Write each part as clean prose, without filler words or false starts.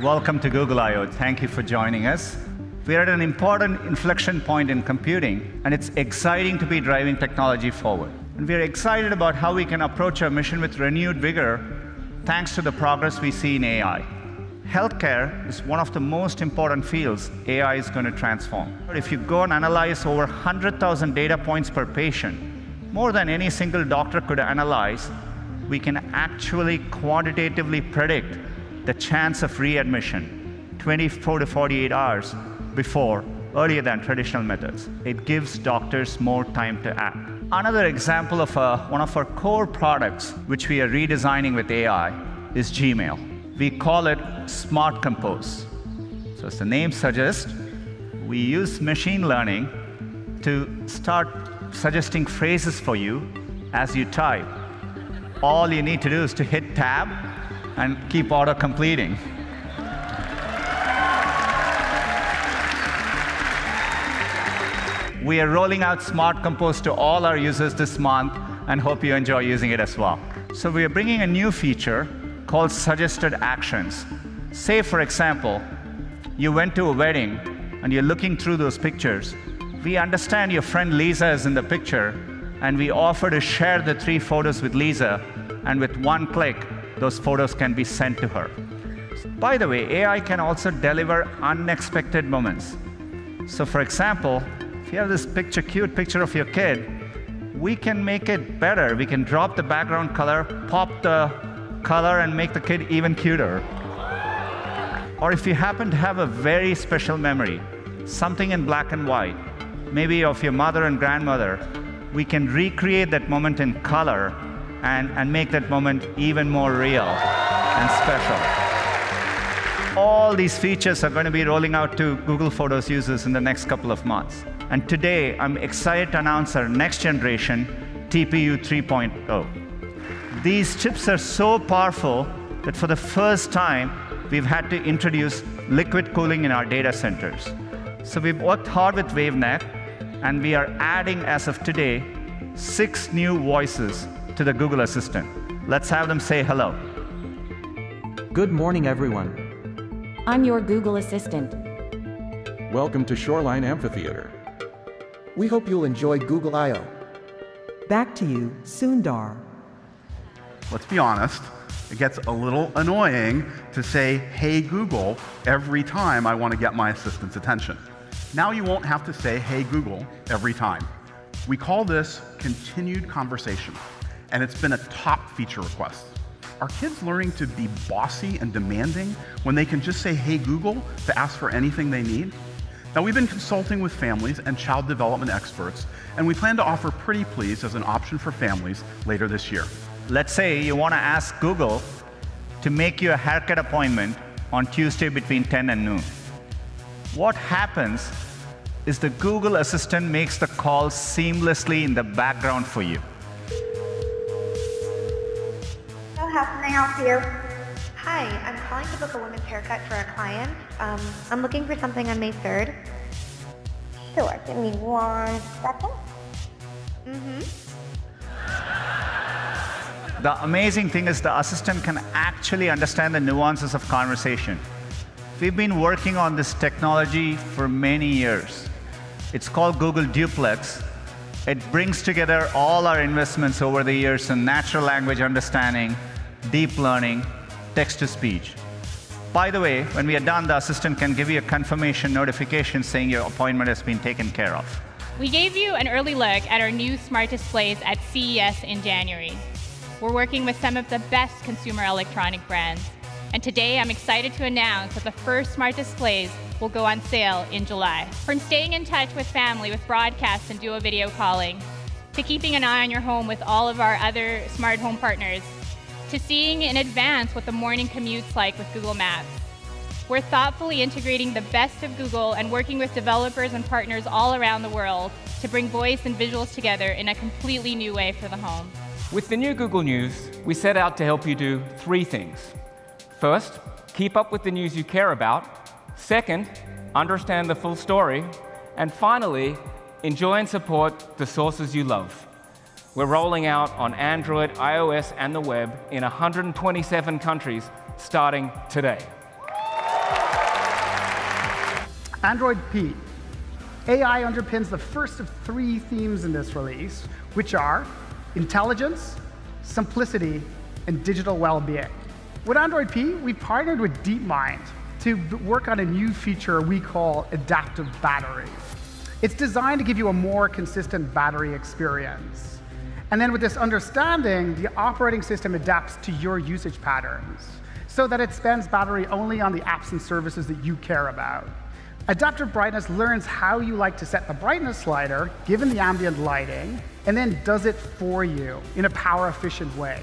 Welcome to Google I/O. Thank you for joining us. We're at an important inflection point in computing, and it's exciting to be driving technology forward. And we're excited about how we can approach our mission with renewed vigor thanks to the progress we see in AI. Healthcare is one of the most important fields AI is going to transform. If you go and analyze over 100,000 data points per patient, more than any single doctor could analyze, we can actually quantitatively predict the chance of readmission 24 to 48 hours earlier than traditional methods. It gives doctors more time to act. Another example of one of our core products, which we are redesigning with AI, is Gmail. We call it Smart Compose. So as the name suggests, we use machine learning to start suggesting phrases for you as you type. All you need to do is to hit tab and keep auto-completing. We are rolling out Smart Compose to all our users this month and hope you enjoy using it as well. So we are bringing a new feature called Suggested Actions. Say, for example, you went to a wedding and you're looking through those pictures. We understand your friend Lisa is in the picture, and we offer to share the 3 photos with Lisa, and with one click, those photos can be sent to her. By the way, AI can also deliver unexpected moments. So for example, if you have this cute picture of your kid, we can make it better. We can drop the background color, pop the color, and make the kid even cuter. Or if you happen to have a very special memory, something in black and white, maybe of your mother and grandmother, we can recreate that moment in color and make that moment even more real and special. All these features are going to be rolling out to Google Photos users in the next couple of months. And today, I'm excited to announce our next generation, TPU 3.0. These chips are so powerful that for the first time, we've had to introduce liquid cooling in our data centers. So we've worked hard with WaveNet, and we are adding, as of today, 6 new voices to the Google Assistant. Let's have them say hello. Good morning, everyone. I'm your Google Assistant. Welcome to Shoreline Amphitheater. We hope you'll enjoy Google I/O. Back to you, Sundar. Let's be honest, it gets a little annoying to say, "Hey Google," every time I want to get my assistant's attention. Now you won't have to say, "Hey Google," every time. We call this continued conversation, and it's been a top feature request. Are kids learning to be bossy and demanding when they can just say, "Hey Google," to ask for anything they need? Now, we've been consulting with families and child development experts, and we plan to offer Pretty Please as an option for families later this year. Let's say you want to ask Google to make you a haircut appointment on Tuesday between 10 and noon. What happens is the Google Assistant makes the call seamlessly in the background for you. So how can I help you? Hi, I'm calling to book a women's haircut for a client. I'm looking for something on May 3rd. Sure, give me 1 second. The amazing thing is the assistant can actually understand the nuances of conversation. We've been working on this technology for many years. It's called Google Duplex. It brings together all our investments over the years in natural language understanding, deep learning, text-to-speech. By the way, when we are done, the assistant can give you a confirmation notification saying your appointment has been taken care of. We gave you an early look at our new smart displays at CES in January. We're working with some of the best consumer electronic brands. And today, I'm excited to announce that the first smart displays will go on sale in July. From staying in touch with family with broadcasts and duo video calling, to keeping an eye on your home with all of our other smart home partners, to seeing in advance what the morning commute's like with Google Maps. We're thoughtfully integrating the best of Google and working with developers and partners all around the world to bring voice and visuals together in a completely new way for the home. With the new Google News, we set out to help you do 3 things. First, keep up with the news you care about. Second, understand the full story. And finally, enjoy and support the sources you love. We're rolling out on Android, iOS, and the web in 127 countries starting today. Android P. AI underpins the first of 3 themes in this release, which are intelligence, simplicity, and digital well-being. With Android P, we partnered with DeepMind to work on a new feature we call Adaptive Battery. It's designed to give you a more consistent battery experience. And then with this understanding, the operating system adapts to your usage patterns so that it spends battery only on the apps and services that you care about. Adaptive Brightness learns how you like to set the brightness slider, given the ambient lighting, and then does it for you in a power-efficient way.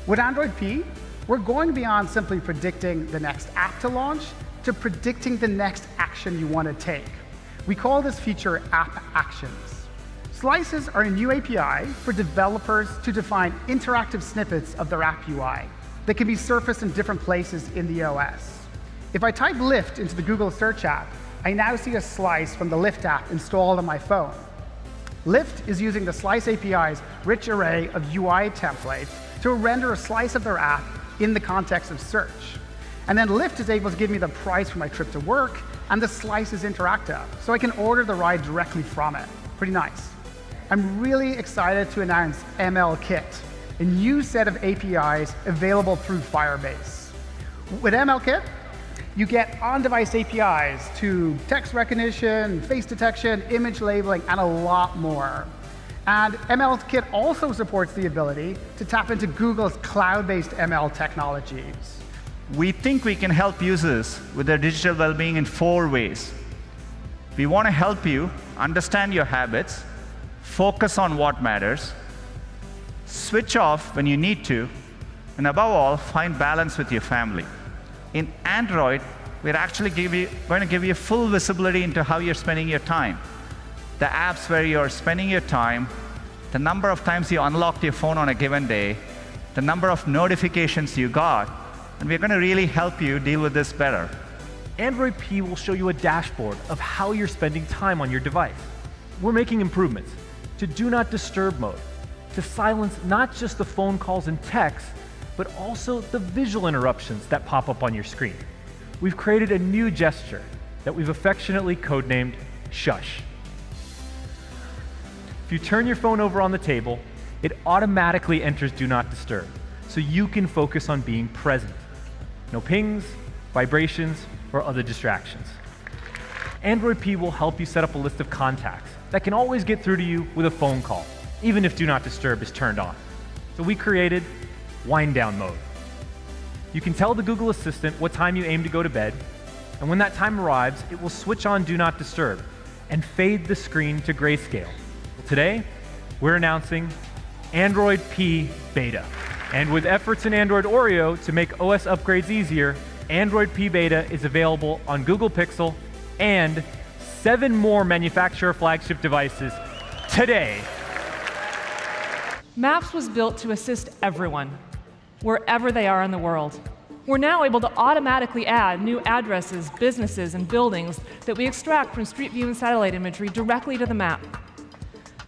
With Android P, we're going beyond simply predicting the next app to launch to predicting the next action you want to take. We call this feature App Actions. Slices are a new API for developers to define interactive snippets of their app UI that can be surfaced in different places in the OS. If I type Lyft into the Google Search app, I now see a slice from the Lyft app installed on my phone. Lyft is using the Slice API's rich array of UI templates to render a slice of their app in the context of search. And then Lyft is able to give me the price for my trip to work, and the slice is interactive, so I can order the ride directly from it. Pretty nice. I'm really excited to announce MLKit, a new set of APIs available through Firebase. With MLKit, you get on-device APIs to text recognition, face detection, image labeling, and a lot more. And MLKit also supports the ability to tap into Google's cloud-based ML technologies. We think we can help users with their digital well-being in 4 ways. We want to help you understand your habits, focus on what matters, switch off when you need to, and above all, find balance with your family. In Android, we're actually going to give you full visibility into how you're spending your time. The apps where you're spending your time, the number of times you unlocked your phone on a given day, the number of notifications you got, and we're going to really help you deal with this better. Android P will show you a dashboard of how you're spending time on your device. We're making improvements to Do Not Disturb mode, to silence not just the phone calls and texts, but also the visual interruptions that pop up on your screen. We've created a new gesture that we've affectionately codenamed Shush. If you turn your phone over on the table, it automatically enters Do Not Disturb, so you can focus on being present. No pings, vibrations, or other distractions. Android P will help you set up a list of contacts that can always get through to you with a phone call, even if Do Not Disturb is turned on. So we created Wind Down mode. You can tell the Google Assistant what time you aim to go to bed, and when that time arrives, it will switch on Do Not Disturb and fade the screen to grayscale. Well, today, we're announcing Android P Beta. And with efforts in Android Oreo to make OS upgrades easier, Android P Beta is available on Google Pixel and 7 more manufacturer flagship devices today. Maps was built to assist everyone, wherever they are in the world. We're now able to automatically add new addresses, businesses, and buildings that we extract from Street View and satellite imagery directly to the map.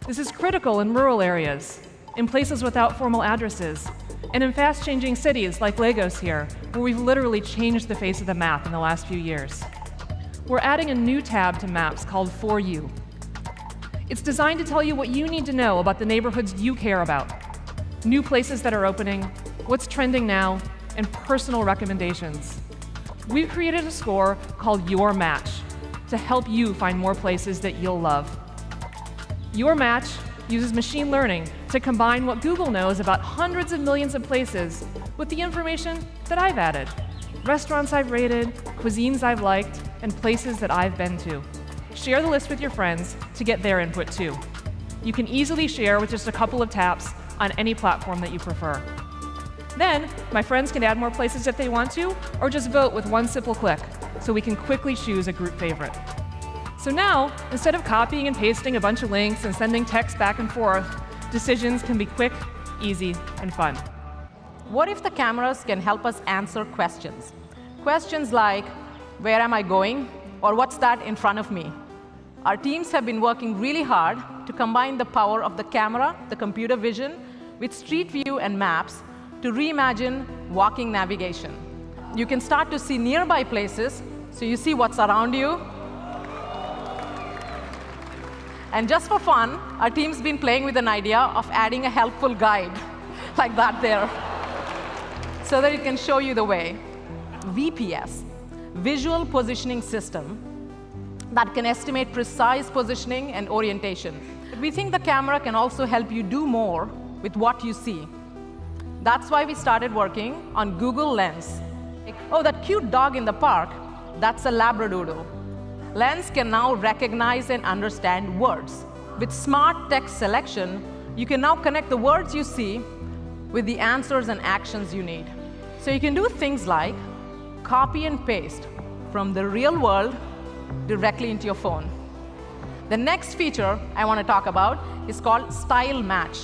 This is critical in rural areas, in places without formal addresses, and in fast-changing cities like Lagos here, where we've literally changed the face of the map in the last few years. We're adding a new tab to Maps called For You. It's designed to tell you what you need to know about the neighborhoods you care about, new places that are opening, what's trending now, and personal recommendations. We've created a score called Your Match to help you find more places that you'll love. Your Match uses machine learning to combine what Google knows about hundreds of millions of places with the information that I've added. Restaurants I've rated, cuisines I've liked, and places that I've been to. Share the list with your friends to get their input too. You can easily share with just a couple of taps on any platform that you prefer. Then, my friends can add more places if they want to, or just vote with one simple click, so we can quickly choose a group favorite. So now, instead of copying and pasting a bunch of links and sending text back and forth, decisions can be quick, easy, and fun. What if the cameras can help us answer questions? Questions like, where am I going? Or what's that in front of me? Our teams have been working really hard to combine the power of the camera, the computer vision, with Street View and Maps to reimagine walking navigation. You can start to see nearby places, so you see what's around you, And just for fun, our team's been playing with an idea of adding a helpful guide like that there, so that it can show you the way. VPS, Visual Positioning System, that can estimate precise positioning and orientation. We think the camera can also help you do more with what you see. That's why we started working on Google Lens. Oh, that cute dog in the park, that's a Labradoodle. Lens can now recognize and understand words. With smart text selection, you can now connect the words you see with the answers and actions you need. So you can do things like copy and paste from the real world directly into your phone. The next feature I want to talk about is called Style Match.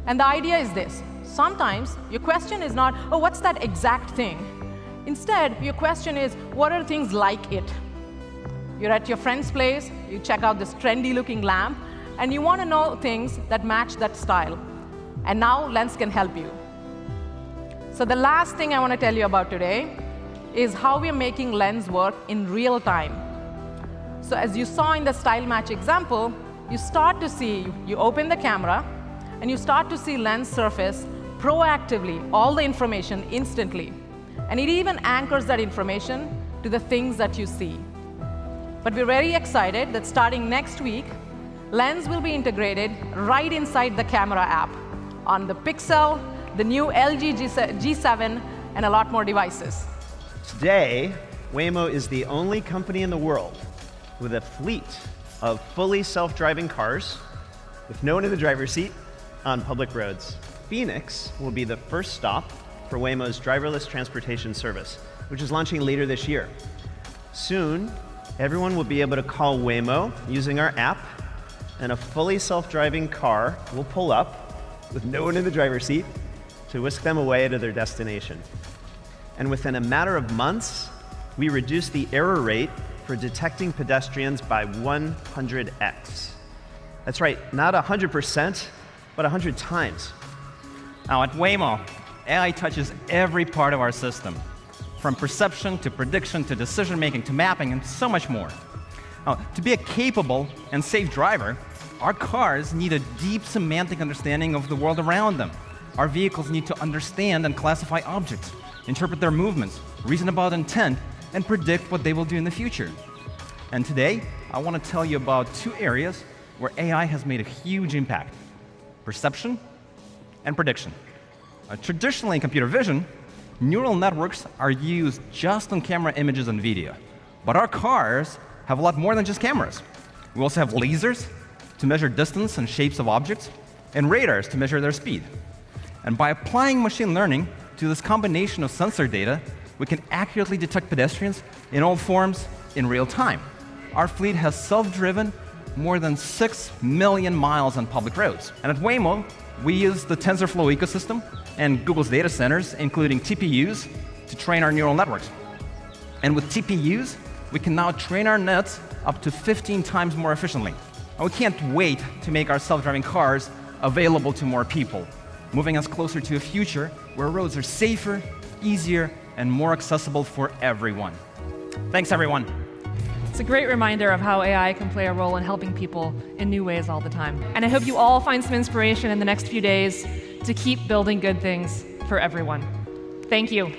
And the idea is this. Sometimes your question is not, oh, what's that exact thing? Instead, your question is, what are things like it? You're at your friend's place, you check out this trendy-looking lamp, and you want to know things that match that style. And now Lens can help you. So the last thing I want to tell you about today is how we're making Lens work in real time. So as you saw in the Style Match example, you start to see, you open the camera, and you start to see Lens surface proactively all the information instantly. And it even anchors that information to the things that you see. But we're very excited that starting next week, Lens will be integrated right inside the camera app on the Pixel, the new LG G7, and a lot more devices. Today, Waymo is the only company in the world with a fleet of fully self-driving cars with no one in the driver's seat on public roads. Phoenix will be the first stop for Waymo's driverless transportation service, which is launching later this year. Soon, everyone will be able to call Waymo using our app, and a fully self-driving car will pull up with no one in the driver's seat to whisk them away to their destination. And within a matter of months, we reduced the error rate for detecting pedestrians by 100x. That's right, not 100%, but 100 times. Now at Waymo, AI touches every part of our system, from perception to prediction to decision-making to mapping and so much more. Now, to be a capable and safe driver, our cars need a deep semantic understanding of the world around them. Our vehicles need to understand and classify objects, interpret their movements, reason about intent, and predict what they will do in the future. And today, I want to tell you about two areas where AI has made a huge impact: perception and prediction. Traditionally in computer vision, neural networks are used just on camera images and video. But our cars have a lot more than just cameras. We also have lasers to measure distance and shapes of objects, and radars to measure their speed. And by applying machine learning to this combination of sensor data, we can accurately detect pedestrians in all forms in real time. Our fleet has self-driven more than 6 million miles on public roads. And at Waymo, we use the TensorFlow ecosystem and Google's data centers, including TPUs, to train our neural networks. And with TPUs, we can now train our nets up to 15 times more efficiently. And we can't wait to make our self-driving cars available to more people, moving us closer to a future where roads are safer, easier, and more accessible for everyone. Thanks, everyone. It's a great reminder of how AI can play a role in helping people in new ways all the time. And I hope you all find some inspiration in the next few days to keep building good things for everyone. Thank you.